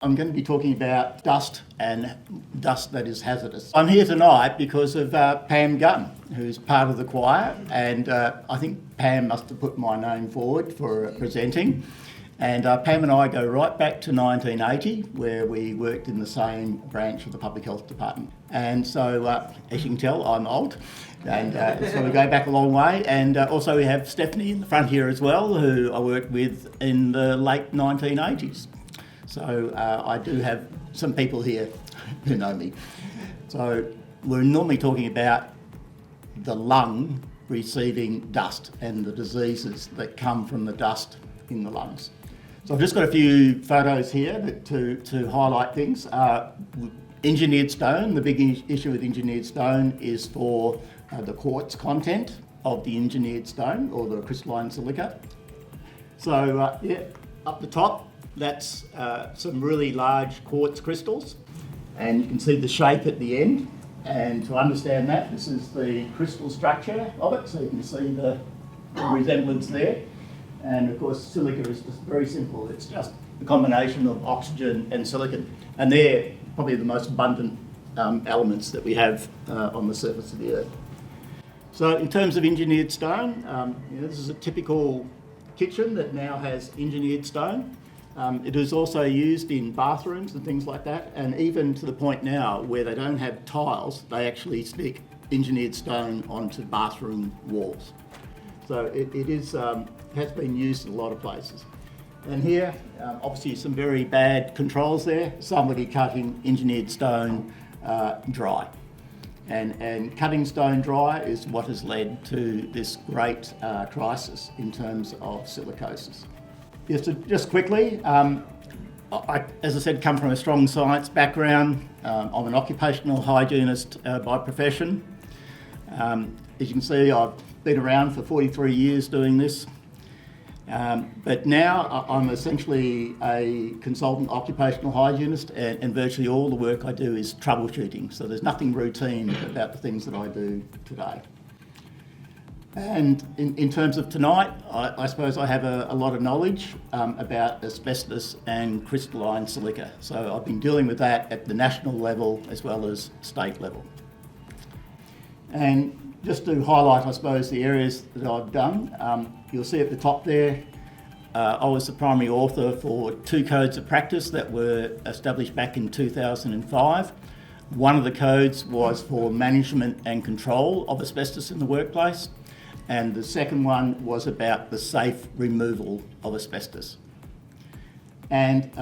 I'm going to be talking about dust and dust that is hazardous. I'm here tonight because of Pam Gunn, who's part of the choir, and I think Pam must have put my name forward for presenting. And Pam and I go right back to 1980, where we worked in the same branch of the Public Health Department. And so, as you can tell, I'm old, and so we go back a long way. And also we have Stephanie in the front here as well, who I worked with in the late 1980s. So I do have some people here who know me. So we're normally talking about the lung receiving dust and the diseases that come from the dust in the lungs. So I've just got a few photos here to highlight things. Engineered stone, the big issue with engineered stone is for the quartz content of the engineered stone or the crystalline silica. So yeah, up the top, that's some really large quartz crystals, and you can see the shape at the end. And to understand that, this is the crystal structure of it, so you can see the resemblance there. And of course, silica is just very simple. It's just a combination of oxygen and silicon, and they're probably the most abundant elements that we have on the surface of the Earth. So in terms of engineered stone, this is a typical kitchen that now has engineered stone. It is also used in bathrooms and things like that, and even to the point now where they don't have tiles, they actually stick engineered stone onto bathroom walls. So it has been used in a lot of places. And here, obviously some very bad controls there. Somebody cutting engineered stone dry. And cutting stone dry is what has led to this great crisis in terms of silicosis. Yes, so just quickly, I, as I said, come from a strong science background. I'm an occupational hygienist by profession. As you can see, I've been around for 43 years doing this. But now I'm essentially a consultant occupational hygienist, and virtually all the work I do is troubleshooting. So there's nothing routine about the things that I do today. And in terms of tonight, I suppose I have a lot of knowledge about asbestos and crystalline silica. So I've been dealing with that at the national level as well as state level. And just to highlight, I suppose, the areas that I've done, you'll see at the top there, I was the primary author for 2 codes of practice that were established back in 2005. One of the codes was for management and control of asbestos in the workplace, and the second one was about the safe removal of asbestos. And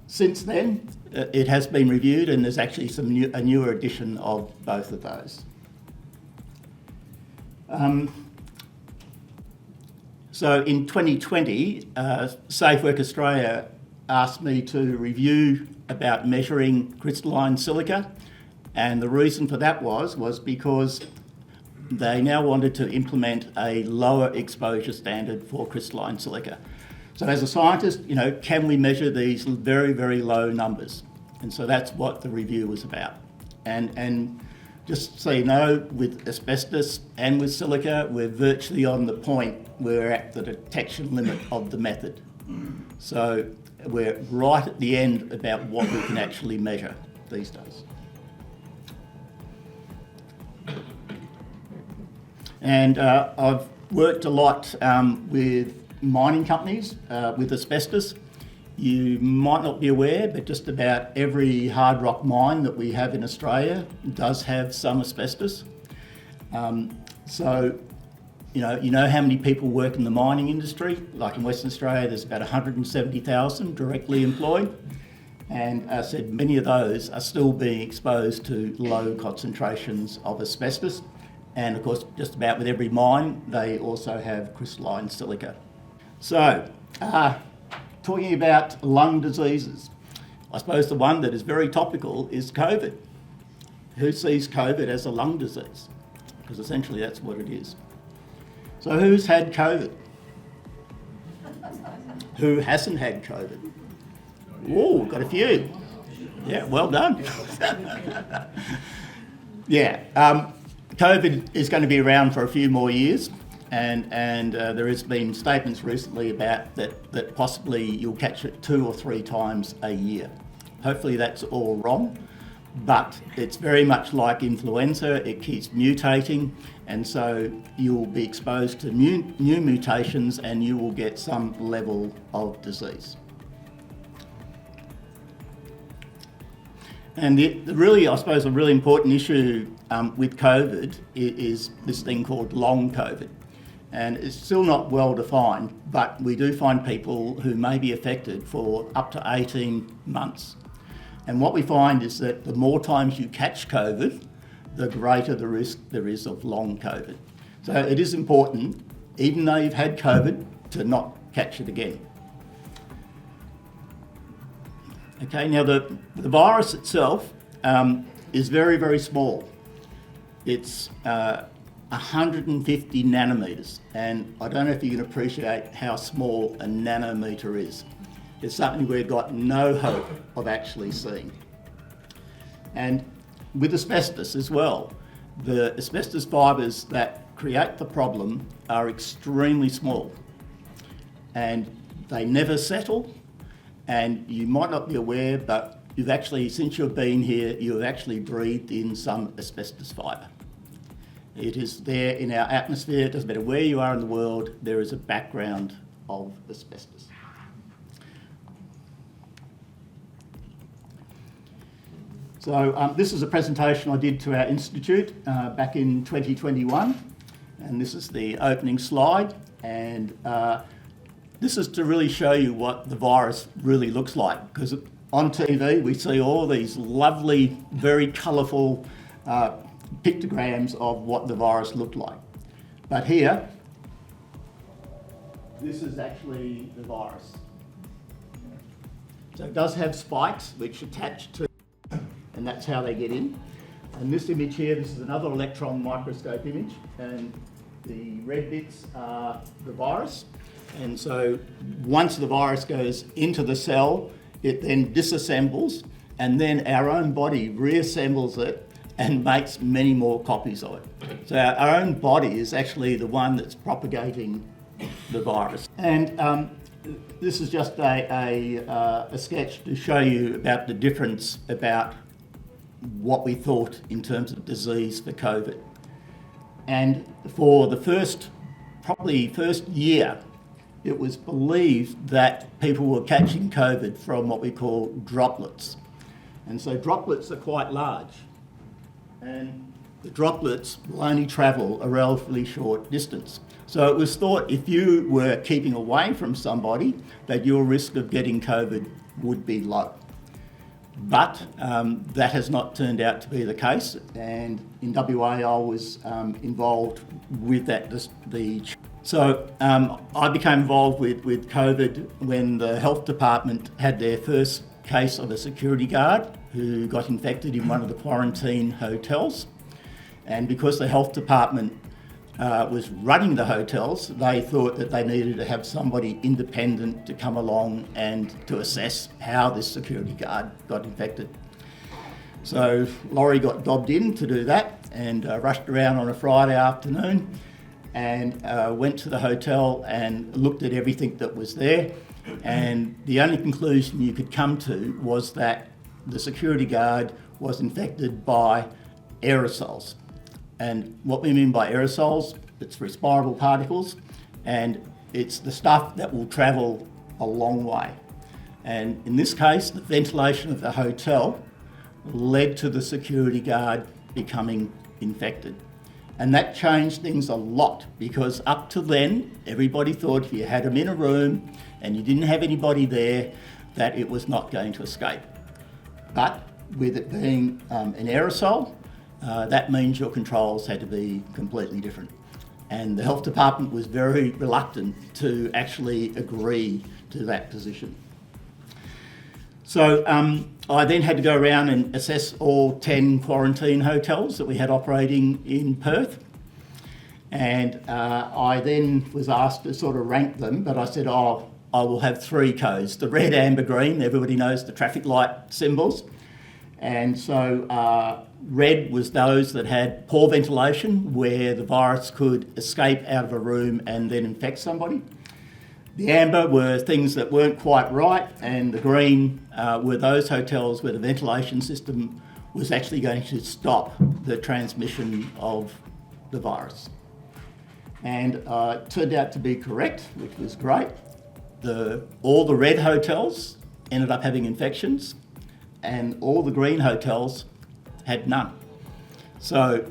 since then, it has been reviewed, and there's actually a newer edition of both of those. So in 2020, Safe Work Australia asked me to review about measuring crystalline silica, and the reason for that was because they now wanted to implement a lower exposure standard for crystalline silica. So as a scientist, can we measure these very, very low numbers? And so that's what the review was about. And just so you know, with asbestos and with silica, we're virtually on the point where we're at the detection limit of the method. So we're right at the end about what we can actually measure these days. And I've worked a lot with mining companies with asbestos. You might not be aware, but just about every hard rock mine that we have in Australia does have some asbestos. So, you know how many people work in the mining industry? Like in Western Australia, there's about 170,000 directly employed. And as I said, many of those are still being exposed to low concentrations of asbestos. And of course, just about with every mine, they also have crystalline silica. So, talking about lung diseases, I suppose the one that is very topical is COVID. Who sees COVID as a lung disease? Because essentially that's what it is. So who's had COVID? Who hasn't had COVID? Oh, got a few. Yeah, well done. Yeah, COVID is going to be around for a few more years. And there has been statements recently about that possibly you'll catch it 2 or 3 times a year. Hopefully that's all wrong, but it's very much like influenza. It keeps mutating, and so you'll be exposed to new mutations and you will get some level of disease. And really, I suppose, a really important issue with COVID is this thing called long COVID. And it's still not well defined, but we do find people who may be affected for up to 18 months. And what we find is that the more times you catch COVID, the greater the risk there is of long COVID. So it is important, even though you've had COVID, to not catch it again. Okay, now the virus itself is very, very small. It's 150 nanometres, and I don't know if you can appreciate how small a nanometre is. It's something we've got no hope of actually seeing. And with asbestos as well, the asbestos fibres that create the problem are extremely small, and they never settle. And you might not be aware, but you've actually, since you've been here, you've actually breathed in some asbestos fibre. It is there in our atmosphere. It doesn't matter where you are in the world, there is a background of asbestos. So this is a presentation I did to our institute back in 2021, and this is the opening slide. And this is to really show you what the virus really looks like, because on TV we see all these lovely, very colourful pictograms of what the virus looked like. But here, this is actually the virus. So it does have spikes which attach to, and that's how they get in. And this image here, this is another electron microscope image, and the red bits are the virus. And so once the virus goes into the cell, it then disassembles, and then our own body reassembles it and makes many more copies of it. So our own body is actually the one that's propagating the virus. And this is just a sketch to show you about the difference about what we thought in terms of disease for COVID. And for the probably first year, it was believed that people were catching COVID from what we call droplets. And so droplets are quite large. And the droplets will only travel a relatively short distance. So it was thought if you were keeping away from somebody, that your risk of getting COVID would be low. But that has not turned out to be the case. And in WA, I was involved with that. So I became involved with COVID when the health department had their first case of a security guard who got infected in one of the quarantine hotels. And because the health department was running the hotels, they thought that they needed to have somebody independent to come along and to assess how this security guard got infected. So Laurie got dobbed in to do that and rushed around on a Friday afternoon and went to the hotel and looked at everything that was there. And the only conclusion you could come to was that the security guard was infected by aerosols. And what we mean by aerosols, it's respirable particles, and it's the stuff that will travel a long way. And in this case, the ventilation of the hotel led to the security guard becoming infected. And that changed things a lot, because up to then, everybody thought if you had them in a room and you didn't have anybody there, that it was not going to escape. But with it being an aerosol, that means your controls had to be completely different. And the health department was very reluctant to actually agree to that position. So I then had to go around and assess all 10 quarantine hotels that we had operating in Perth. And I then was asked to sort of rank them, but I said, I will have 3 codes, the red, amber, green. Everybody knows the traffic light symbols. And so red was those that had poor ventilation, where the virus could escape out of a room and then infect somebody. The amber were things that weren't quite right, and the green were those hotels where the ventilation system was actually going to stop the transmission of the virus. And it turned out to be correct, which was great. All the red hotels ended up having infections, and all the green hotels had none. So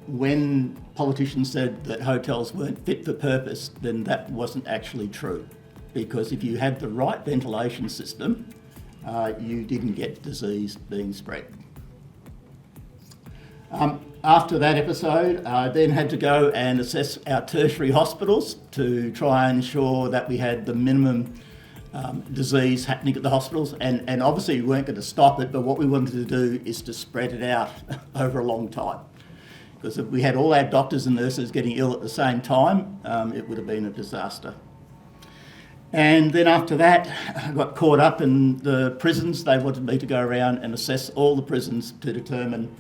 when politicians said that hotels weren't fit for purpose, then that wasn't actually true. Because if you had the right ventilation system, you didn't get disease being spread. After that episode, I then had to go and assess our tertiary hospitals to try and ensure that we had the minimum disease happening at the hospitals. And obviously we weren't going to stop it, but what we wanted to do is to spread it out over a long time. Because if we had all our doctors and nurses getting ill at the same time, it would have been a disaster. And then after that, I got caught up in the prisons. They wanted me to go around and assess all the prisons to determine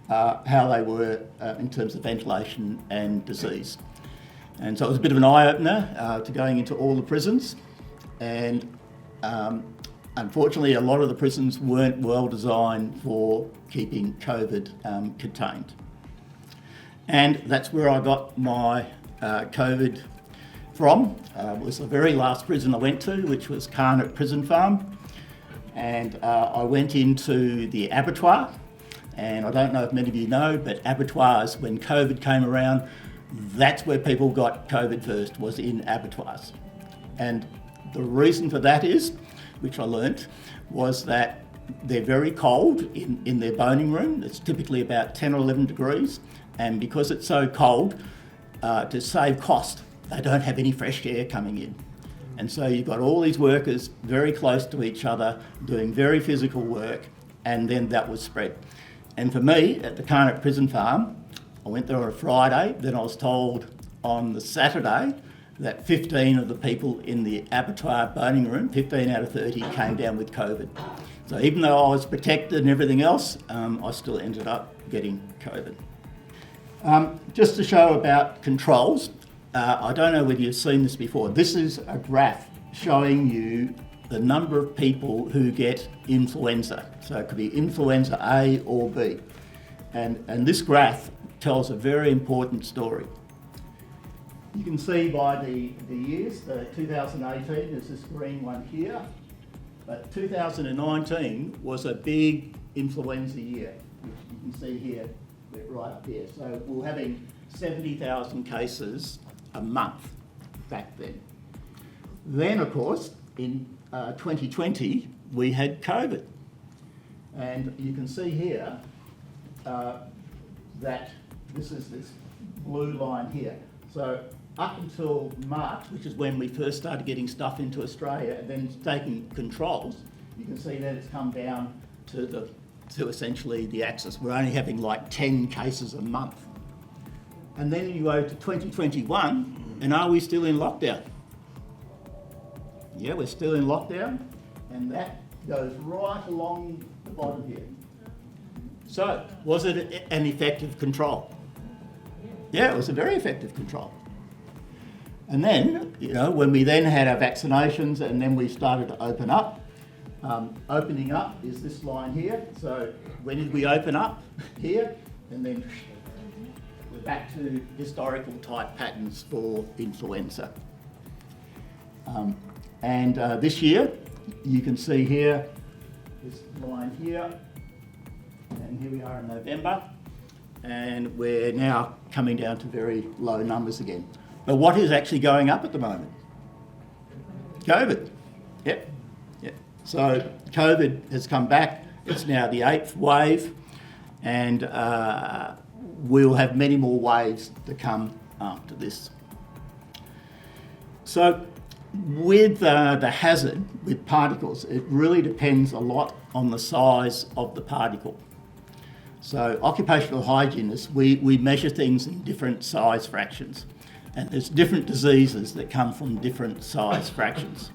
how they were in terms of ventilation and disease. And so it was a bit of an eye-opener to going into all the prisons. And unfortunately, a lot of the prisons weren't well designed for keeping COVID contained. And that's where I got my COVID from. It was the very last prison I went to, which was Carnot Prison Farm. And I went into the abattoir. And I don't know if many of you know, but abattoirs, when COVID came around, that's where people got COVID first, was in abattoirs. And the reason for that is, which I learnt, was that they're very cold in their boning room. It's typically about 10 or 11 degrees. And because it's so cold, to save cost, they don't have any fresh air coming in. And so you've got all these workers very close to each other, doing very physical work, and then that was spread. And for me, at the Carnot Prison Farm, I went there on a Friday, then I was told on the Saturday that 15 of the people in the abattoir boning room, 15 out of 30, came down with COVID. So even though I was protected and everything else, I still ended up getting COVID. Just to show about controls, I don't know whether you've seen this before. This is a graph showing you the number of people who get influenza. So it could be influenza A or B. And this graph tells a very important story. You can see by the years, 2018 is this green one here, but 2019 was a big influenza year, which you can see here, right up here. So we were having 70,000 cases a month back then. Then, of course, in 2020, we had COVID. And you can see here that this is this blue line here. So up until March, which is when we first started getting stuff into Australia and then taking controls, you can see that it's come down to essentially the axis. We're only having like 10 cases a month. And then you go to 2021, and are we still in lockdown? Yeah, we're still in lockdown, and that goes right along the bottom here. So, was it an effective control? Yeah, it was a very effective control. And then, when we then had our vaccinations and then we started to open up, opening up is this line here. So, when did we open up? Here, and then we're back to historical type patterns for influenza. And this year, you can see here, this line here, and here we are in November, and we're now coming down to very low numbers again. But what is actually going up at the moment? COVID. Yep. So COVID has come back. It's now the 8th wave, and we'll have many more waves to come after this. So with the hazard with particles, it really depends a lot on the size of the particle. So occupational hygienists, we measure things in different size fractions, and there's different diseases that come from different size fractions.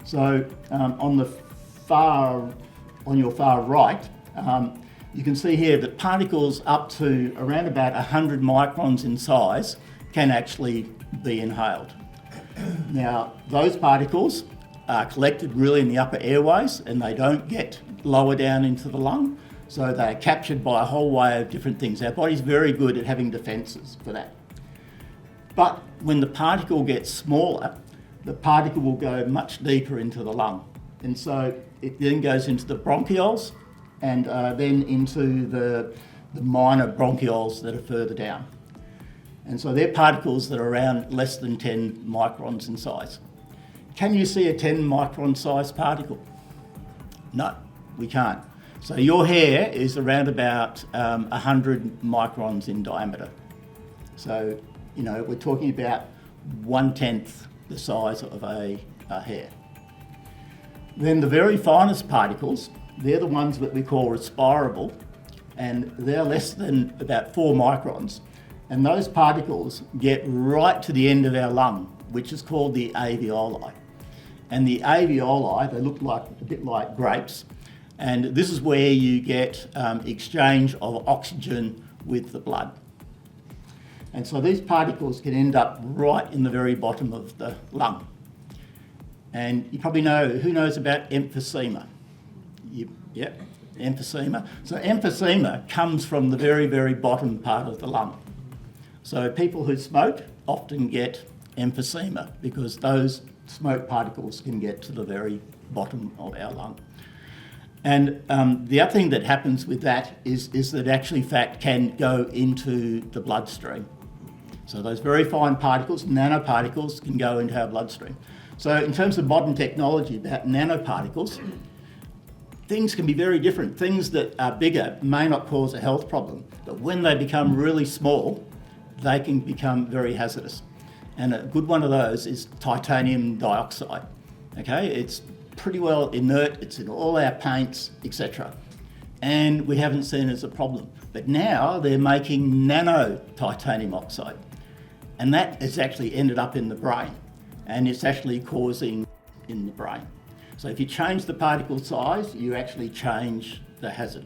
So on your far right, you can see here that particles up to around about 100 microns in size can actually be inhaled. Now, Those particles are collected really in the upper airways and they don't get lower down into the lung. So they're captured by a whole way of different things. Our body's very good at having defences for that. But when the particle gets smaller, the particle will go much deeper into the lung. And so it then goes into the bronchioles and then into the minor bronchioles that are further down. And so they're particles that are around less than 10 microns in size. Can you see a 10 micron size particle? No, we can't. So your hair is around about 100 microns in diameter. So, you know, we're talking about 1/10 the size of a hair. Then the very finest particles, they're the ones that we call respirable, and they're less than about 4 microns. And those particles get right to the end of our lung, which is called the alveoli. And the alveoli, they look like a bit like grapes, and this is where you get exchange of oxygen with the blood. And so these particles can end up right in the very bottom of the lung. And you probably know, who knows about emphysema? Yeah, emphysema. So emphysema comes from the very, very bottom part of the lung. So people who smoke often get emphysema because those smoke particles can get to the very bottom of our lung. And the other thing that happens with that is that actually fat can go into the bloodstream. So those very fine particles, nanoparticles, can go into our bloodstream. So in terms of modern technology about nanoparticles, things can be very different. Things that are bigger may not cause a health problem, but when they become really small, they can become very hazardous. And a good one of those is titanium dioxide. Okay, it's pretty well inert, it's in all our paints, etc. And we haven't seen it as a problem. But now they're making nano titanium oxide. And that has actually ended up in the brain. And it's actually causing in the brain. So if you change the particle size, you actually change the hazard.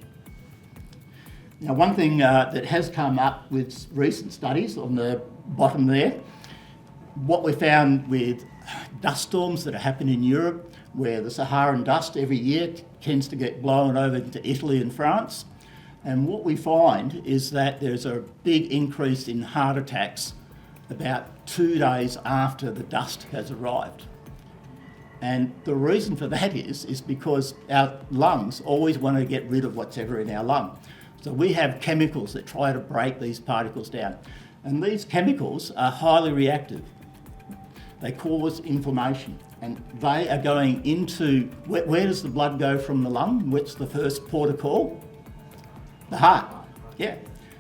Now, one thing that has come up with recent studies on the bottom there, what we found with dust storms that happen in Europe, where the Saharan dust every year tends to get blown over into Italy and France. And what we find is that there's a big increase in heart attacks about 2 days after the dust has arrived. And the reason for that is because our lungs always want to get rid of what's ever in our lung. So we have chemicals that try to break these particles down. And these chemicals are highly reactive. They cause inflammation. And they are going into, where does the blood go from the lung? What's the first port of call? The heart, yeah.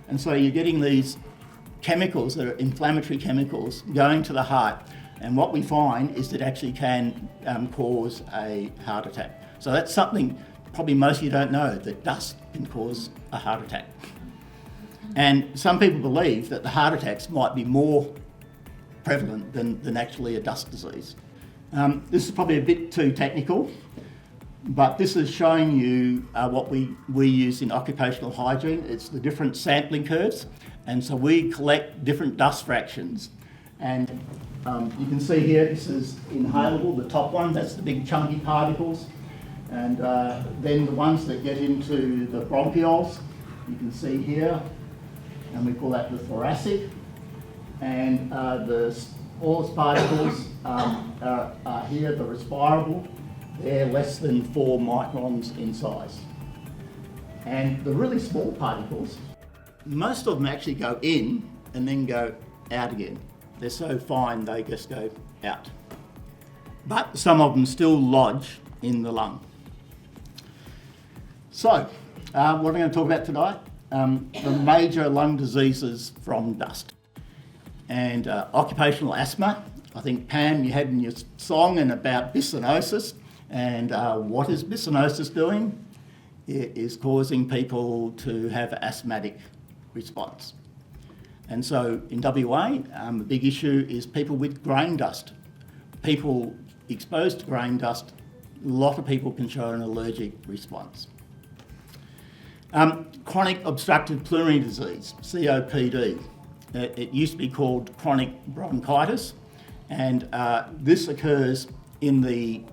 And so you're getting these chemicals that are inflammatory chemicals going to the heart. And what we find is that actually can cause a heart attack. So that's something probably most of you don't know, that dust can cause a heart attack. And some people believe that the heart attacks might be more prevalent than actually a dust disease. This is probably a bit too technical, but this is showing you what we use in occupational hygiene. It's the different sampling curves. And so we collect different dust fractions. And you can see here, this is inhalable, the top one, that's the big chunky particles. And then the ones that get into the bronchioles, you can see here, and we call that the thoracic. And the smallest particles are here, the respirable. They're less than 4 microns in size. And the really small particles, most of them actually go in and then go out again. They're so fine, they just go out. But some of them still lodge in the lung. So, what am I going to talk about tonight? The major lung diseases from dust. And occupational asthma. I think, Pam, you had in your song and about bisonosis. And what is bisonosis doing? It is causing people to have asthmatic response. And so in WA, the big issue is people with grain dust. People exposed to grain dust, a lot of people can show an allergic response. Chronic obstructive pulmonary disease, COPD. It used to be called chronic bronchitis, And this occurs in the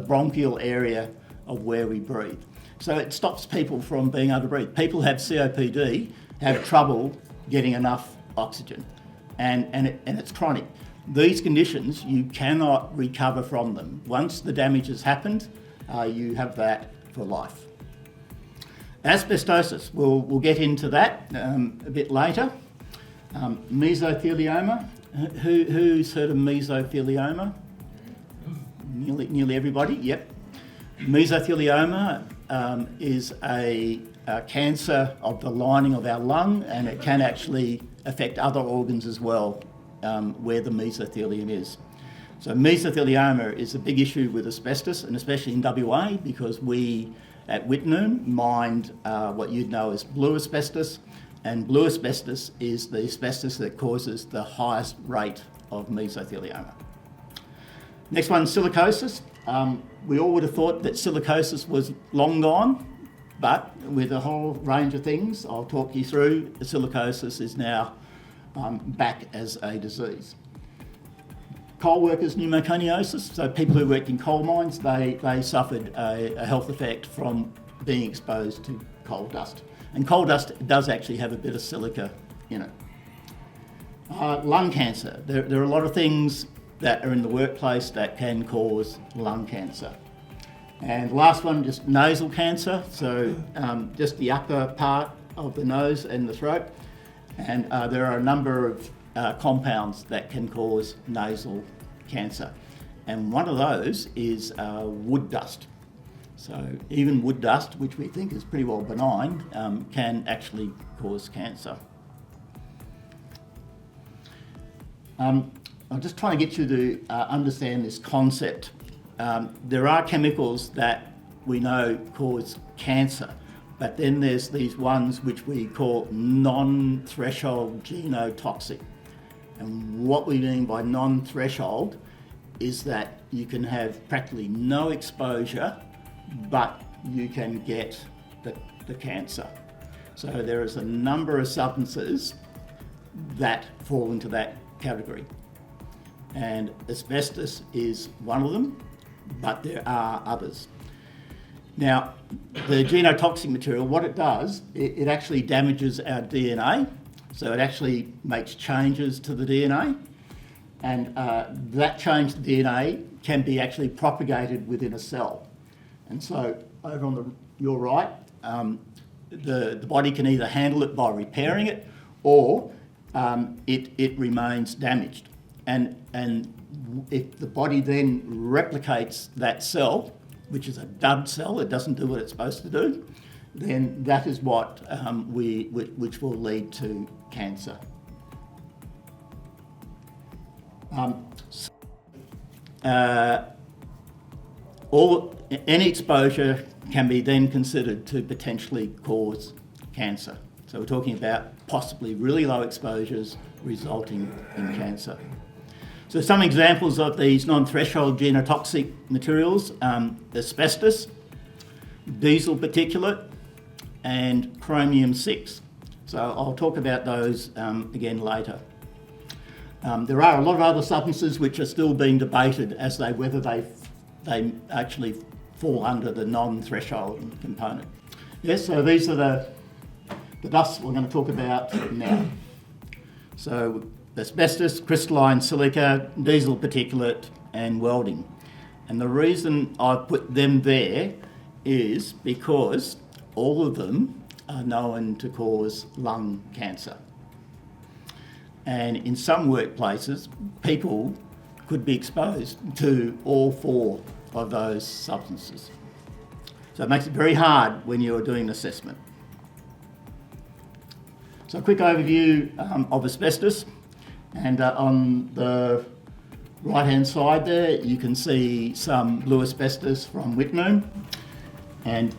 bronchial area of where we breathe. So it stops people from being able to breathe. People have COPD, have trouble getting enough oxygen, and it's chronic. These conditions, you cannot recover from them. Once the damage has happened, you have that for life. Asbestosis, we'll get into that a bit later. Mesothelioma, who's heard of mesothelioma? Nearly everybody, yep. Mesothelioma is a cancer of the lining of our lung, and it can actually affect other organs as well, where the mesothelium is. So mesothelioma is a big issue with asbestos, and especially in WA, because we at Wittenoom mined what you'd know as blue asbestos, and blue asbestos is the asbestos that causes the highest rate of mesothelioma. Next one, silicosis. We all would have thought that silicosis was long gone, but with a whole range of things I'll talk you through, silicosis is now back as a disease. Coal workers' pneumoconiosis, so people who worked in coal mines, they suffered a health effect from being exposed to coal dust. And coal dust does actually have a bit of silica in it. Lung cancer, there are a lot of things that are in the workplace that can cause lung cancer. And last one, just nasal cancer, so just the upper part of the nose and the throat. And there are a number of compounds that can cause nasal cancer. And one of those is wood dust. So even wood dust, which we think is pretty well benign, can actually cause cancer. I'm just trying to get you to understand this concept. There are chemicals that we know cause cancer, but then there's these ones which we call non-threshold genotoxic. And what we mean by non-threshold is that you can have practically no exposure, but you can get the cancer. So there is a number of substances that fall into that category. And asbestos is one of them, but there are others. Now, the genotoxic material, what it does, it actually damages our DNA. So it actually makes changes to the DNA. And that change to DNA can be actually propagated within a cell. And so over on your right, the body can either handle it by repairing it, or it remains damaged. And if the body then replicates that cell, which is a dud cell, it doesn't do what it's supposed to do, then that is what which will lead to cancer. Any exposure can be then considered to potentially cause cancer. So we're talking about possibly really low exposures resulting in cancer. So some examples of these non-threshold genotoxic materials, asbestos, diesel particulate, and chromium-6. So I'll talk about those again later. There are a lot of other substances which are still being debated as to whether they actually fall under the non-threshold component. Yes, so these are the dusts we're going to talk about now. So asbestos, crystalline silica, diesel particulate, and welding. And the reason I've put them there is because all of them are known to cause lung cancer. And in some workplaces, people could be exposed to all four of those substances. So it makes it very hard when you're doing an assessment. So a quick overview of asbestos. And on the right-hand side there, you can see some blue asbestos from Wittenoom. And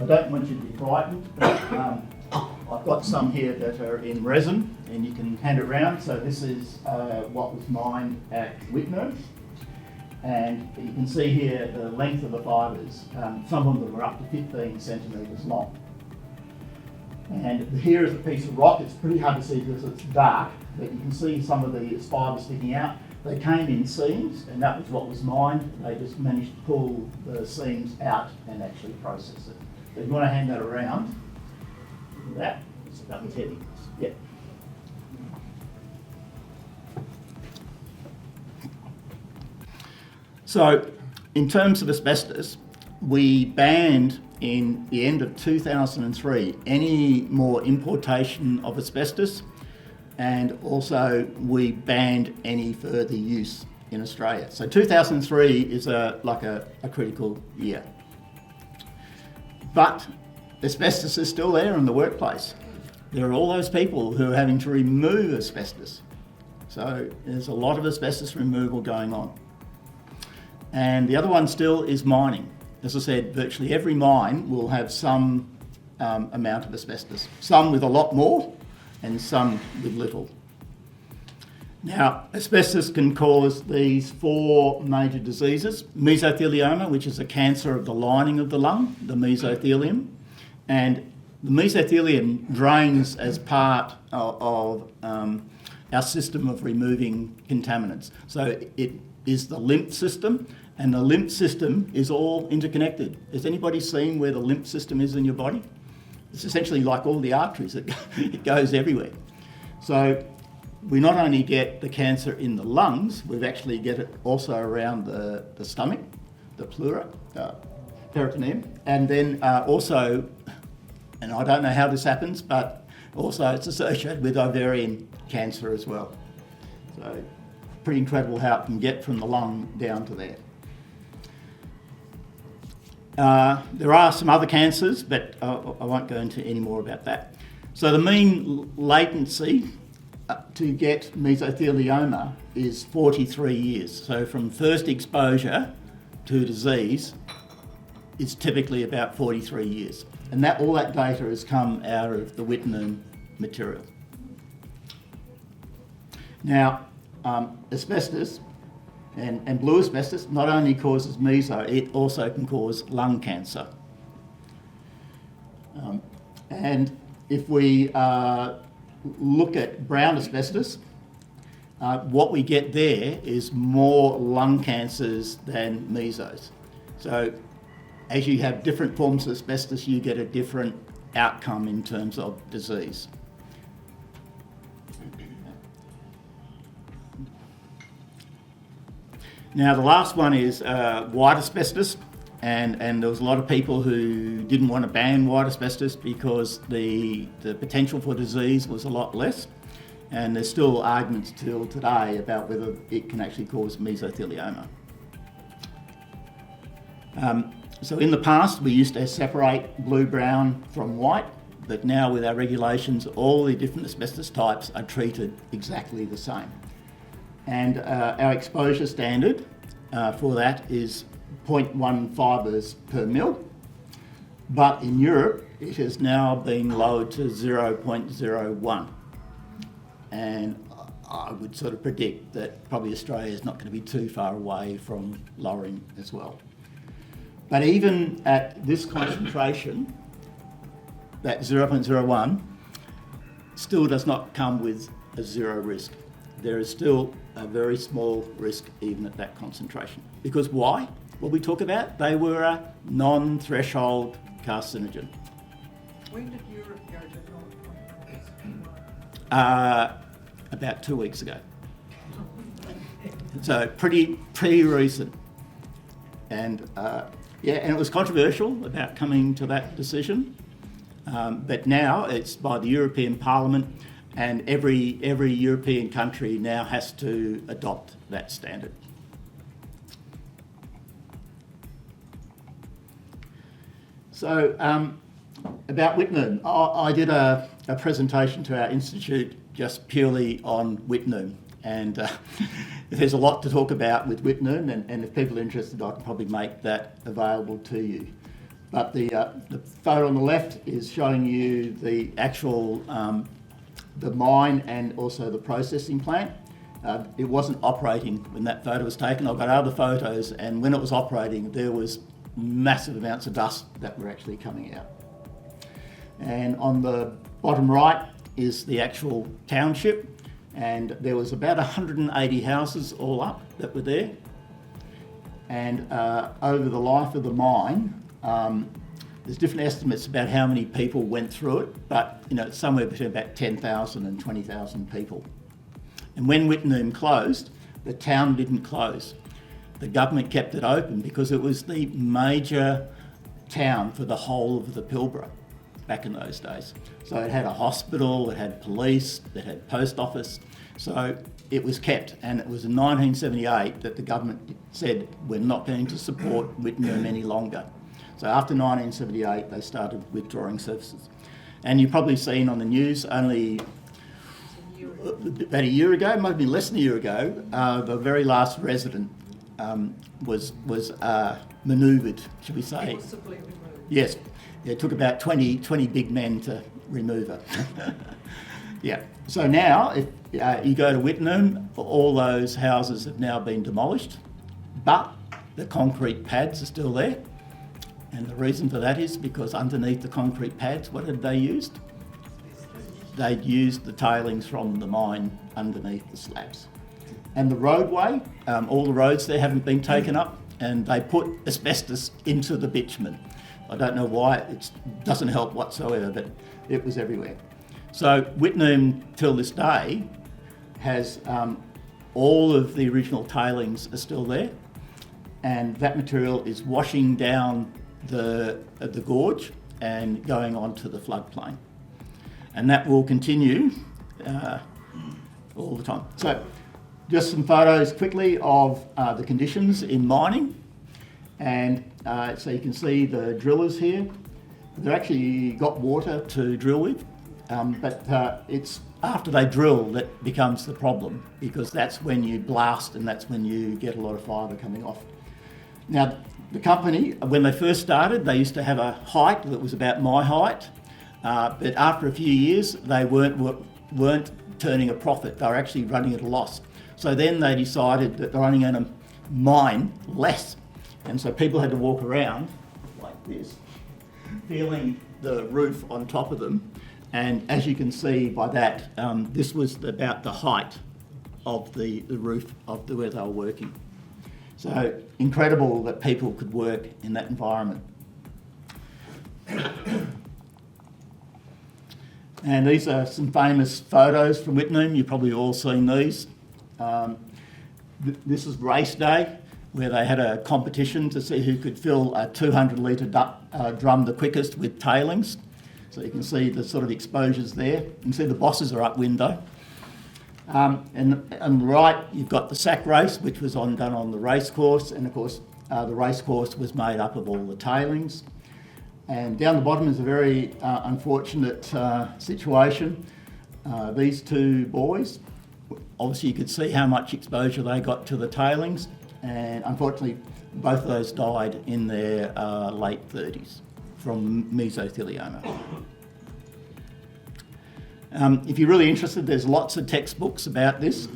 I don't want you to be frightened, but I've got some here that are in resin, and you can hand it around. So this is what was mined at Wittenoom. And you can see here the length of the fibres. Some of them are up to 15 centimetres long. And here is a piece of rock. It's pretty hard to see because it's dark, but you can see some of the fibres sticking out. They came in seams, and that was what was mined. They just managed to pull the seams out and actually process it. So if you want to hand that around, that was heavy. Yeah. So, in terms of asbestos, we banned in the end of 2003 any more importation of asbestos, and also we banned any further use in Australia. So 2003 is a critical year. But asbestos is still there in the workplace. There are all those people who are having to remove asbestos. So there's a lot of asbestos removal going on. And the other one still is mining. As I said, virtually every mine will have some amount of asbestos, some with a lot more and some with little. Now, asbestos can cause these 4 major diseases: mesothelioma, which is a cancer of the lining of the lung, the mesothelium, and the mesothelium drains as part of our system of removing contaminants. So it is the lymph system, and the lymph system is all interconnected. Has anybody seen where the lymph system is in your body? It's essentially like all the arteries, it goes everywhere. So we not only get the cancer in the lungs, we actually get it also around the stomach, the pleura, peritoneum, and then also, and I don't know how this happens, but also it's associated with ovarian cancer as well. So pretty incredible how it can get from the lung down to there. There are some other cancers, but I won't go into any more about that. So the mean latency to get mesothelioma is 43 years. So from first exposure to disease is typically about 43 years. And all that data has come out of the Whitnern material. Now, asbestos and blue asbestos not only causes meso, it also can cause lung cancer. And if we look at brown asbestos, what we get there is more lung cancers than mesos. So as you have different forms of asbestos, you get a different outcome in terms of disease. Now the last one is white asbestos, and there was a lot of people who didn't want to ban white asbestos because the potential for disease was a lot less, and there's still arguments till today about whether it can actually cause mesothelioma. So in the past we used to separate blue-brown from white, but now with our regulations all the different asbestos types are treated exactly the same. And our exposure standard for that is 0.1 fibres per mil, but in Europe it has now been lowered to 0.01. And I would sort of predict that probably Australia is not going to be too far away from lowering as well. But even at this concentration, that 0.01 still does not come with a zero risk. There is still a very small risk even at that concentration. Because why? What we talk about, they were a non-threshold carcinogen. When did Europe go to non-threshold? About 2 weeks ago. So pretty recent. And and it was controversial about coming to that decision. But now it's by the European Parliament, and every European country now has to adopt that standard. So about Whitnern, I did a presentation to our institute just purely on Whitnern, and there's a lot to talk about with Whitnern, and if people are interested I can probably make that available to you. But the photo on the left is showing you the actual the mine and also the processing plant. It wasn't operating when that photo was taken. I've got other photos, and when it was operating there was massive amounts of dust that were actually coming out. And on the bottom right is the actual township, And there was about 180 houses all up that were there. And over the life of the mine, there's different estimates about how many people went through it, but it's somewhere between about 10,000 and 20,000 people. And when Wittenoom closed, the town didn't close. The government kept it open because it was the major town for the whole of the Pilbara back in those days. So it had a hospital, it had police, it had post office. So it was kept, and it was in 1978 that the government said, we're not going to support Wittenoom any longer. So after 1978, they started withdrawing services. And you've probably seen on the news only about a year ago, might have been less than a year ago, the very last resident was manoeuvred, should we say. Forcibly removed. Yes, it took about 20 big men to remove her. Yeah, so now if you go to Wittenoom, all those houses have now been demolished, but the concrete pads are still there. And the reason for that is because underneath the concrete pads, what had they used? They'd used the tailings from the mine underneath the slabs. And the roadway, all the roads there haven't been taken up, and they put asbestos into the bitumen. I don't know why, it doesn't help whatsoever, but it was everywhere. So Wittenoom, till this day, has all of the original tailings are still there, and that material is washing down the gorge and going on to the floodplain. And that will continue all the time. So just some photos quickly of the conditions in mining. And so you can see the drillers here. They've actually got water to drill with, but it's after they drill that becomes the problem, because that's when you blast and that's when you get a lot of fibre coming off. Now, the company, when they first started, they used to have a height that was about my height, but after a few years, they weren't turning a profit. They were actually running at a loss. So then they decided that they're only going to mine less. And so people had to walk around like this, feeling the roof on top of them. And as you can see by that, this was about the height of the roof of where they were working. So incredible that people could work in that environment. And these are some famous photos from Wittenoom. You've probably all seen these. This is race day, where they had a competition to see who could fill a 200 litre drum the quickest with tailings. So you can see the sort of exposures there. You can see the bosses are up window. And on the right, you've got the sack race, which was done on the race course. And of course, the race course was made up of all the tailings. And down the bottom is a very unfortunate situation. These two boys, obviously you could see how much exposure they got to the tailings. And unfortunately, both of those died in their late 30s from mesothelioma. If you're really interested, there's lots of textbooks about this.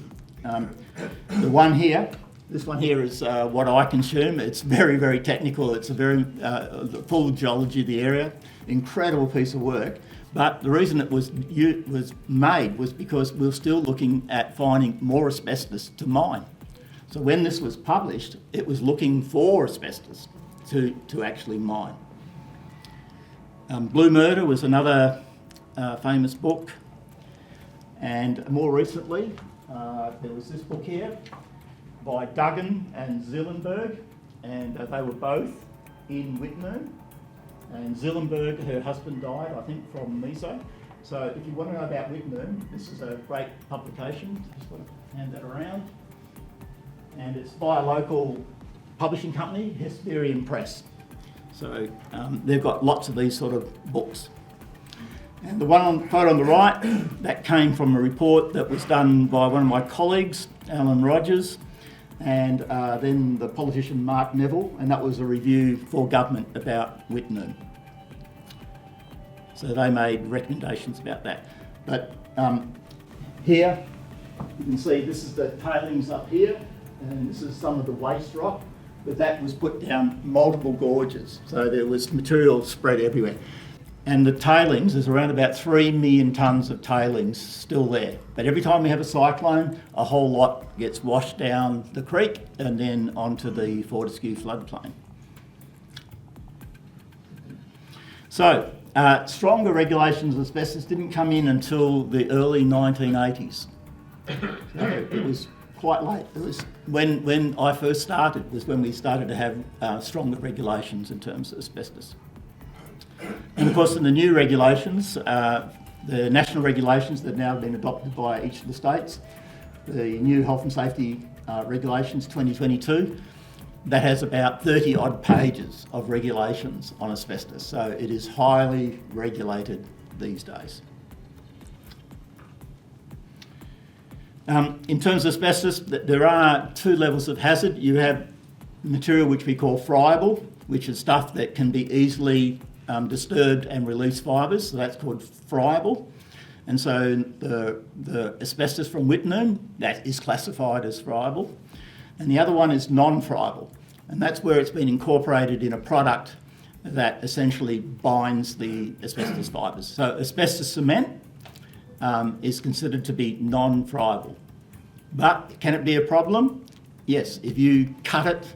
This one here is what I consume. It's very, very technical. It's a very full geology of the area. Incredible piece of work. But the reason it was made was because we were still looking at finding more asbestos to mine. So when this was published, it was looking for asbestos to actually mine. Blue Murder was another famous book. And more recently, there was this book here by Duggan and Zillenberg, and they were both in Wittenoom. And Zillenberg, her husband died, I think, from meso. So if you want to know about Wittenoom, this is a great publication. Just want to hand that around. And it's by a local publishing company, Hesperian Press. So they've got lots of these sort of books. And the photo on the right, that came from a report that was done by one of my colleagues, Alan Rogers, and then the politician Mark Neville, and that was a review for government about Wittenoom. So they made recommendations about that. But here, you can see this is the tailings up here, and this is some of the waste rock, but that was put down multiple gorges, so there was material spread everywhere. And the tailings, there's around about 3 million tonnes of tailings still there. But every time we have a cyclone, a whole lot gets washed down the creek and then onto the Fortescue floodplain. So, stronger regulations of asbestos didn't come in until the early 1980s. So it was quite late. It was when I first started, was when we started to have stronger regulations in terms of asbestos. And of course, in the new regulations, the national regulations that have now been adopted by each of the states, the new health and safety regulations 2022, that has about 30 odd pages of regulations on asbestos. So it is highly regulated these days. In terms of asbestos, there are 2 levels of hazard. You have material which we call friable, which is stuff that can be easily disturbed and release fibres, so that's called friable. And so the asbestos from Wittenoom, that is classified as friable. And the other one is non-friable, and that's where it's been incorporated in a product that essentially binds the asbestos fibres. So asbestos cement is considered to be non-friable. But can it be a problem? Yes, if you cut it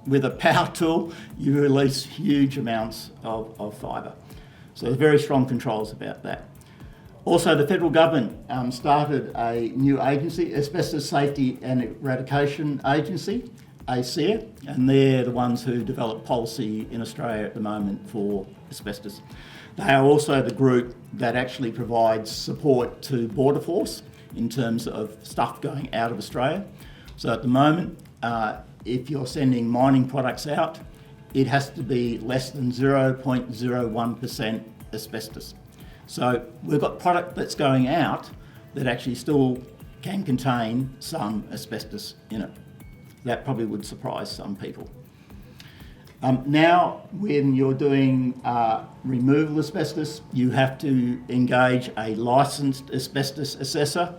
with a power tool, you release huge amounts of fibre. So there's very strong controls about that. Also, the federal government started a new agency, Asbestos Safety and Eradication Agency, ASEA, and they're the ones who develop policy in Australia at the moment for asbestos. They are also the group that actually provides support to Border Force in terms of stuff going out of Australia. So at the moment, if you're sending mining products out, it has to be less than 0.01% asbestos. So we've got product that's going out that actually still can contain some asbestos in it. That probably would surprise some people. Now, when you're doing removal asbestos, you have to engage a licensed asbestos assessor,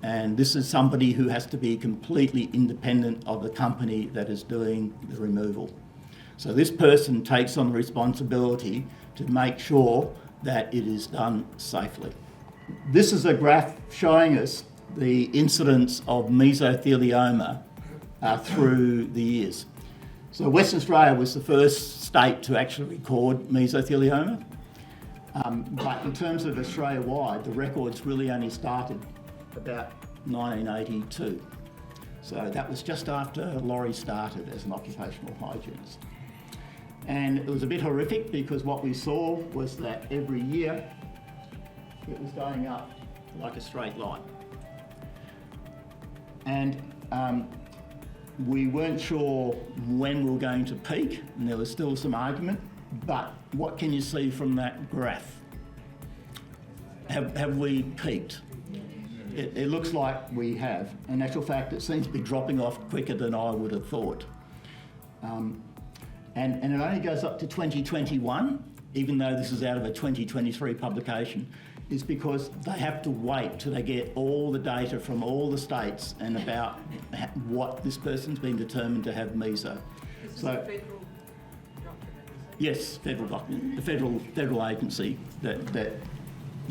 and this is somebody who has to be completely independent of the company that is doing the removal. So this person takes on the responsibility to make sure that it is done safely. This is a graph showing us the incidence of mesothelioma through the years. So Western Australia was the first state to actually record mesothelioma, but in terms of Australia-wide, the records really only started about 1982. So that was just after Laurie started as an occupational hygienist. And it was a bit horrific because what we saw was that every year it was going up like a straight line. And we weren't sure when we were going to peak, and there was still some argument, but what can you see from that graph? Have we peaked? It looks like we have. In actual fact, it seems to be dropping off quicker than I would have thought. And it only goes up to 2021, even though this is out of a 2023 publication, is because they have to wait till they get all the data from all the states and about what this person's been determined to have meso. Is this a federal document? Yes, federal document, the federal agency that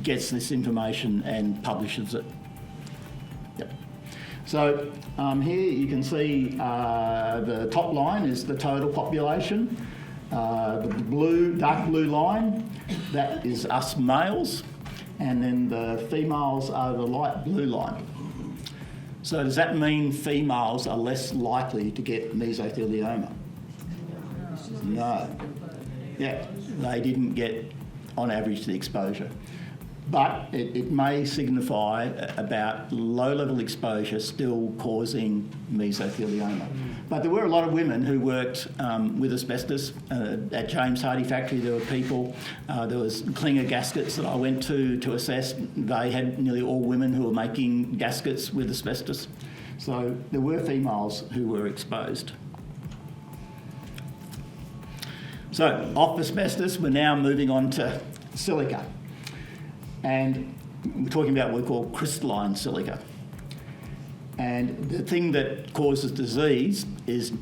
gets this information and publishes it. Yep. So here you can see the top line is the total population. The dark blue line, that is us males, and then the females are the light blue line. So does that mean females are less likely to get mesothelioma? No. Yeah, they didn't get, on average, the exposure. But it may signify about low-level exposure still causing mesothelioma. But there were a lot of women who worked with asbestos. At James Hardie factory there were people, there was Klinger gaskets that I went to assess. They had nearly all women who were making gaskets with asbestos. So there were females who were exposed. So off asbestos, we're now moving on to silica. And we're talking about what we call crystalline silica. And the thing that causes disease is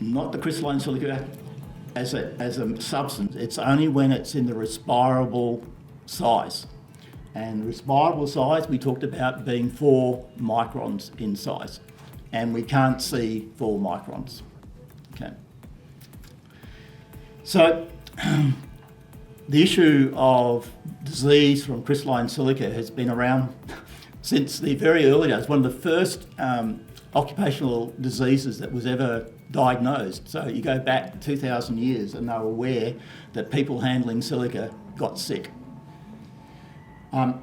not the crystalline silica, as a substance, it's only when it's in the respirable size. And the respirable size we talked about being 4 microns in size. And we can't see 4 microns. Okay. So the issue of disease from crystalline silica has been around since the very early days. One of the first occupational diseases that was ever diagnosed. So you go back 2,000 years and they were aware that people handling silica got sick. In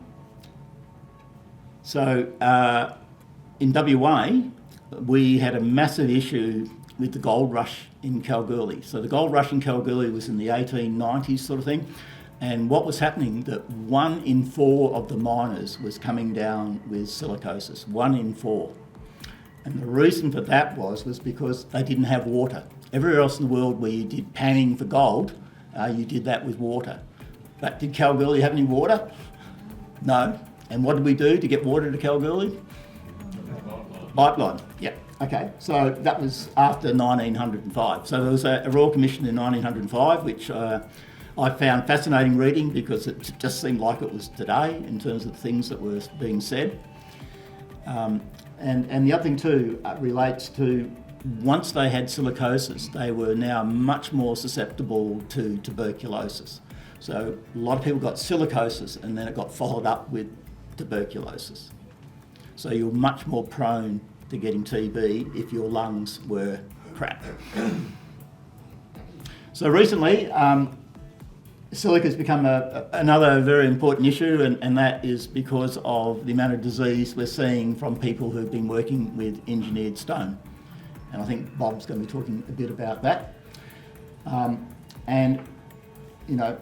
WA, we had a massive issue with the gold rush in Kalgoorlie. So the gold rush in Kalgoorlie was in the 1890s sort of thing. And what was happening, that 1 in 4 of the miners was coming down with silicosis, 1 in 4. And the reason for that was because they didn't have water. Everywhere else in the world where you did panning for gold, you did that with water. But did Kalgoorlie have any water? No. And what did we do to get water to Kalgoorlie? Pipeline. Yeah. Okay. So that was after 1905. So there was a Royal Commission in 1905, which I found fascinating reading because it just seemed like it was today in terms of the things that were being said. And the other thing too relates to once they had silicosis, they were now much more susceptible to tuberculosis. So a lot of people got silicosis and then it got followed up with tuberculosis. So you're much more prone to getting TB if your lungs were crap. So recently, silica has become another very important issue, and that is because of the amount of disease we're seeing from people who've been working with engineered stone. And I think Bob's going to be talking a bit about that. And, you know,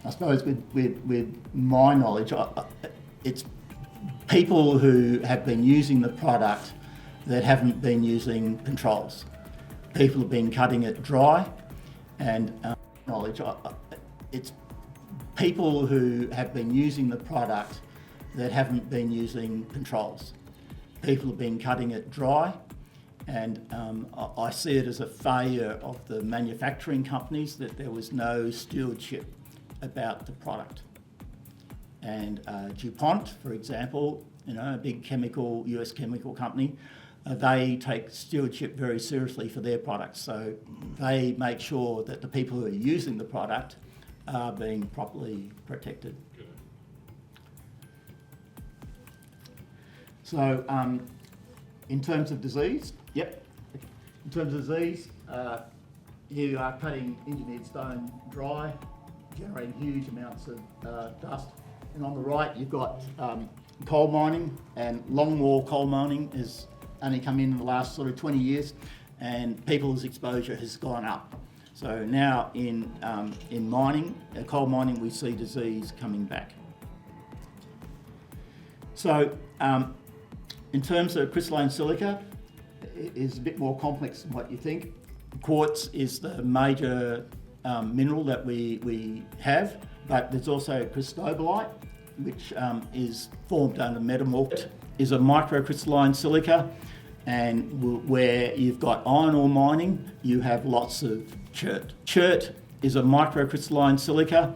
I suppose with my knowledge, it's people who have been using the product that haven't been using controls. People have been cutting it dry, and knowledge, it's people who have been using the product that haven't been using controls. People have been cutting it dry, and I see it as a failure of the manufacturing companies that there was no stewardship about the product. And DuPont, for example, you know, a big US chemical company, they take stewardship very seriously for their products. So they make sure that the people who are using the product are being properly protected. So in terms of disease, in terms of disease, you are cutting engineered stone dry, generating huge amounts of dust. And on the right, you've got coal mining, and longwall coal mining has only come in the last sort of 20 years, and people's exposure has gone up. So now in mining, coal mining, we see disease coming back. So in terms of crystalline silica, it is a bit more complex than what you think. Quartz is the major mineral that we have, but there's also cristobalite, which is formed under metamorph, is a microcrystalline silica, and where you've got iron ore mining, you have lots of chert. Chert is a microcrystalline silica,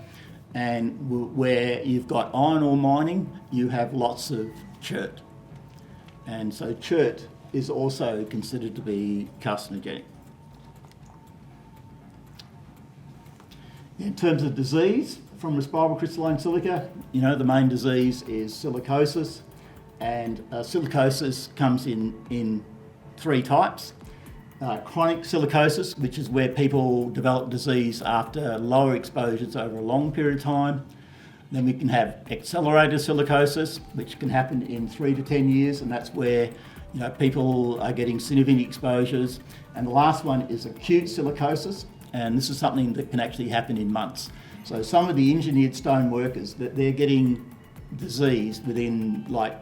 and where you've got iron ore mining, you have lots of chert. And so chert is also considered to be carcinogenic. In terms of disease from respirable crystalline silica, you know, the main disease is silicosis, and silicosis comes in 3 types. Chronic silicosis, which is where people develop disease after lower exposures over a long period of time. Then we can have accelerated silicosis, which can happen in 3 to 10 years, and that's where, you know, people are getting significant exposures. And the last one is acute silicosis, and this is something that can actually happen in months. So some of the engineered stone workers, that they're getting disease within like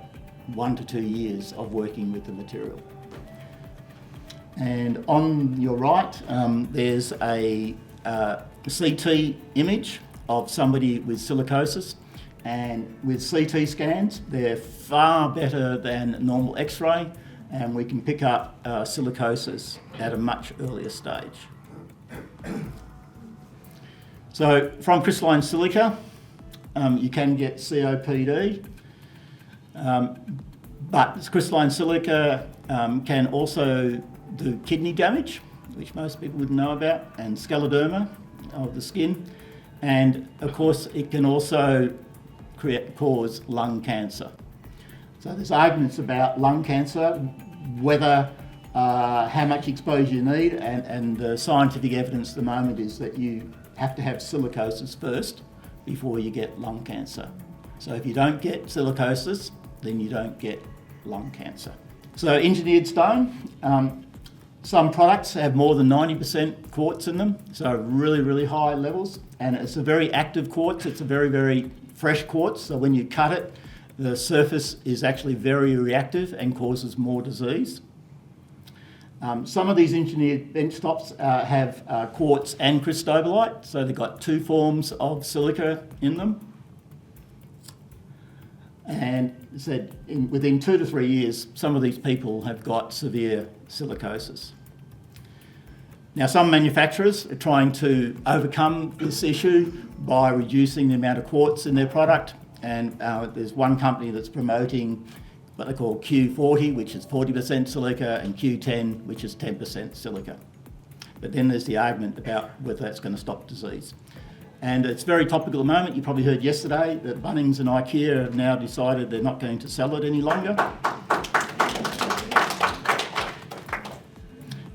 1 to 2 years of working with the material. And on your right, there's a CT image of somebody with silicosis, and with CT scans, they're far better than normal X-ray, and we can pick up silicosis at a much earlier stage. So from crystalline silica, you can get COPD, but crystalline silica can also do kidney damage, which most people wouldn't know about, and scleroderma of the skin. And of course, it can also cause lung cancer. So there's arguments about lung cancer, whether how much exposure you need, and the scientific evidence at the moment is that you have to have silicosis first before you get lung cancer. So if you don't get silicosis, then you don't get lung cancer. So engineered stone, some products have more than 90% quartz in them, so really, really high levels. And it's a very active quartz. It's a very, very fresh quartz. So when you cut it, the surface is actually very reactive and causes more disease. Some of these engineered benchtops have quartz and cristobalite, so they've got two forms of silica in them. And said within 2 to 3 years, some of these people have got severe silicosis. Now, some manufacturers are trying to overcome this issue by reducing the amount of quartz in their product. And there's one company that's promoting what they call Q40, which is 40% silica, and Q10, which is 10% silica. But then there's the argument about whether that's going to stop disease. And it's very topical at the moment. You probably heard yesterday that Bunnings and IKEA have now decided they're not going to sell it any longer.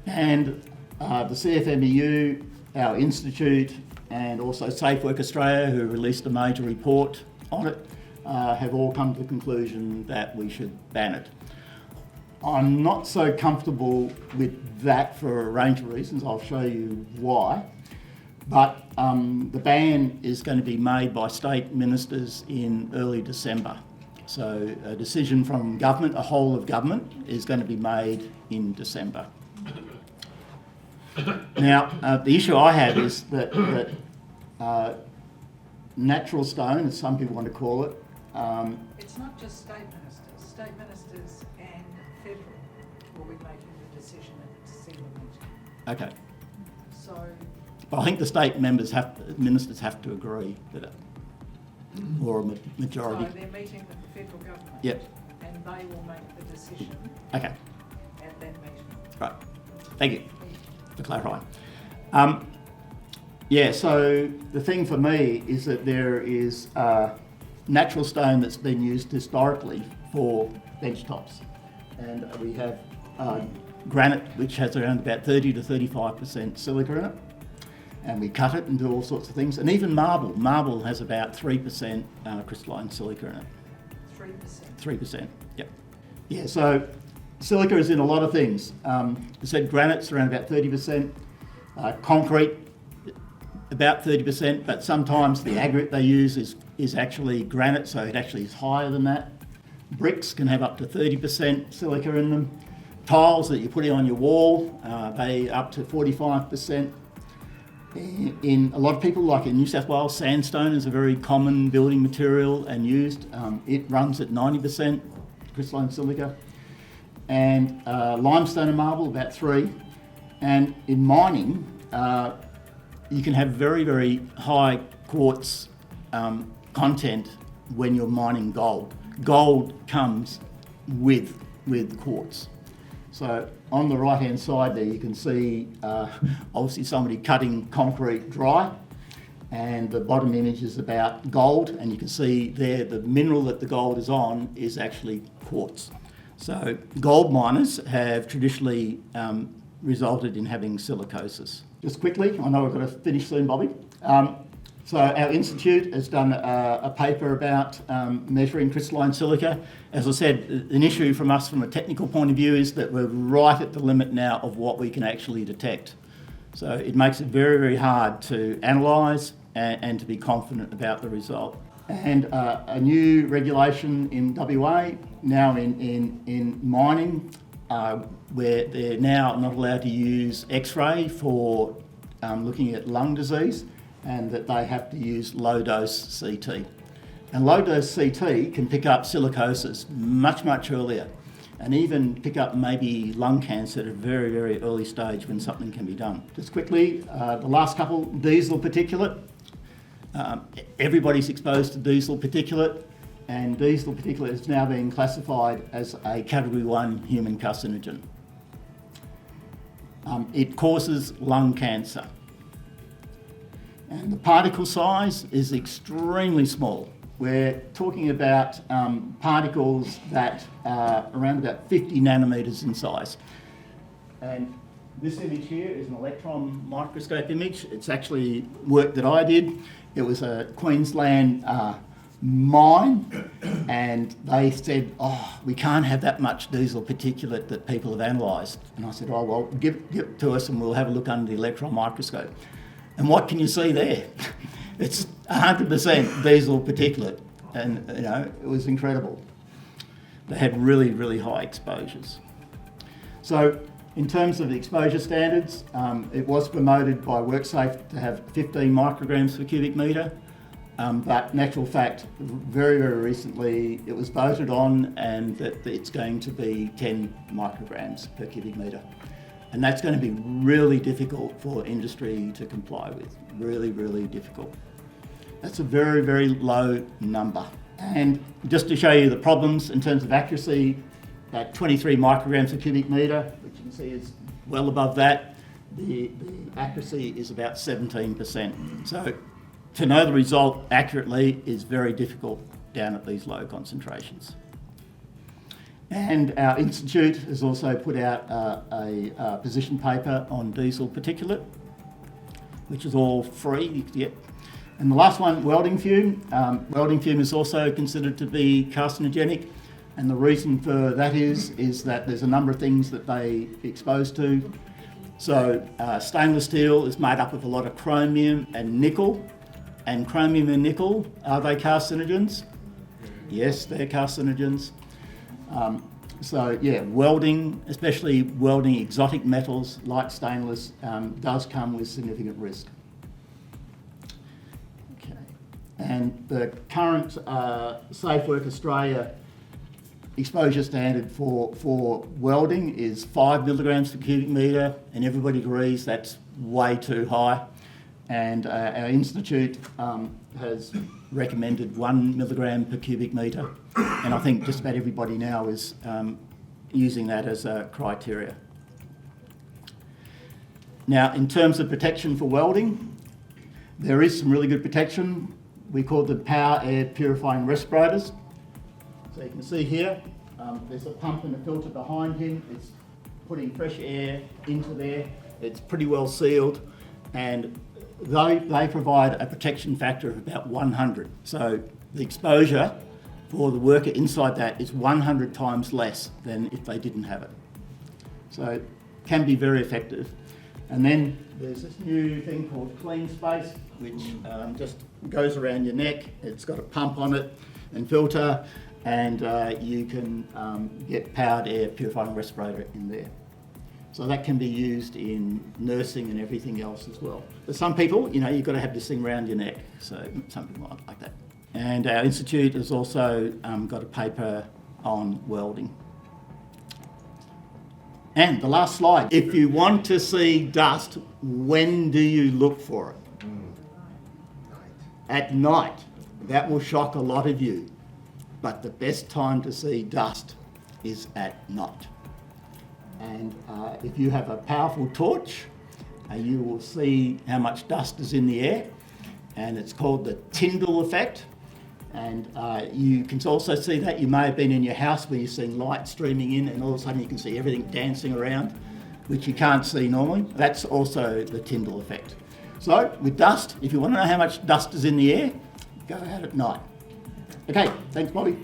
And the CFMEU, our institute, and also Safe Work Australia, who released a major report on it, have all come to the conclusion that we should ban it. I'm not so comfortable with that for a range of reasons. I'll show you why. But the ban is going to be made by state ministers in early December. So a decision from government, a whole of government, is going to be made in December. Now, the issue I have is that natural stone, as some people want to call it. It's not just state ministers. State ministers and federal will be making the decision at the December meeting. Okay. So, But I think the state ministers have to agree with it, or a majority. so they're meeting with the federal government. Yep. And they will make the decision Okay. at that meeting. Right. Thank you for clarifying. Yeah, so the thing for me is that there is natural stone that's been used historically for bench tops. And we have granite, which has around about 30 to 35% silica in it. And we cut it and do all sorts of things. And even marble. Marble has about 3% crystalline silica in it. 3%. 3%, yep. Yeah, so silica is in a lot of things. I said granite's around about 30%. Concrete, about 30%, but sometimes the aggregate they use is actually granite, so it actually is higher than that. Bricks can have up to 30% silica in them. Tiles that you're putting on your wall, they up to 45%. In a lot of people, like in New South Wales, sandstone is a very common building material and used. It runs at 90% crystalline silica. And limestone and marble, about 3%. And in mining, you can have very, very high quartz content when you're mining gold. Gold comes with quartz. So on the right-hand side there, you can see obviously somebody cutting concrete dry, and the bottom image is about gold, and you can see there the mineral that the gold is on is actually quartz. So gold miners have traditionally resulted in having silicosis. Just quickly, I know we've got to finish soon, Bobby. So our institute has done a paper about measuring crystalline silica. As I said, an issue from us from a technical point of view is that we're right at the limit now of what we can actually detect. So it makes it very, very hard to analyse and to be confident about the result. And a new regulation in WA, now in mining, where they're now not allowed to use X-ray for looking at lung disease, and that they have to use low-dose CT. And low-dose CT can pick up silicosis much, much earlier, and even pick up maybe lung cancer at a very, very early stage when something can be done. Just quickly, the last couple, diesel particulate. Everybody's exposed to diesel particulate, and diesel particulate is now being classified as a Category 1 human carcinogen. It causes lung cancer. And the particle size is extremely small. We're talking about particles that are around about 50 nanometres in size. And this image here is an electron microscope image. It's actually work that I did. It was a Queensland mine, and they said, oh, we can't have that much diesel particulate that people have analysed. And I said, oh, well, give it to us and we'll have a look under the electron microscope. And what can you see there? It's 100% diesel particulate, and you know, it was incredible. They had really, really high exposures. So in terms of the exposure standards, it was promoted by WorkSafe to have 15 micrograms per cubic metre. But in actual fact, very, very recently, it was voted on and that it's going to be 10 micrograms per cubic metre. And that's going to be really difficult for industry to comply with. Really, really difficult. That's a very, very low number. And just to show you the problems in terms of accuracy, at 23 micrograms per cubic metre, which you can see is well above that, the accuracy is about 17%. So to know the result accurately is very difficult down at these low concentrations. And our institute has also put out a position paper on diesel particulate, which is all free. Yep. And the last one, welding fume. Welding fume is also considered to be carcinogenic, and the reason for that is that there's a number of things that they expose to. So stainless steel is made up of a lot of chromium and nickel. And chromium and nickel, are they carcinogens? Yes, they're carcinogens. So yeah, welding, especially welding exotic metals like stainless, does come with significant risk. Okay. And the current Safe Work Australia exposure standard for welding is 5 milligrams per cubic metre, and everybody agrees that's way too high. And our institute has recommended 1 milligram per cubic metre, and I think just about everybody now is using that as a criteria. Now, in terms of protection for welding, there is some really good protection. We call them power air purifying respirators. So you can see here, there's a pump and a filter behind him. It's putting fresh air into there. It's pretty well sealed, and they provide a protection factor of about 100. So the exposure for the worker inside that is 100 times less than if they didn't have it. So it can be very effective. And then there's this new thing called Clean Space, which just goes around your neck. It's got a pump on it and filter, and you can get powered air purifying respirator in there. So that can be used in nursing and everything else as well. For some people, you know, you've got to have this thing around your neck, so something like that. And our institute has also got a paper on welding. And the last slide. If you want to see dust, when do you look for it? At night. That will shock a lot of you. But the best time to see dust is at night. And if you have a powerful torch, you will see how much dust is in the air, and it's called the Tyndall effect. And you can also see that. You may have been in your house where you're seeing light streaming in, and all of a sudden you can see everything dancing around, which you can't see normally. That's also the Tyndall effect. So with dust, if you want to know how much dust is in the air, go out at night. Okay, thanks, Bobby.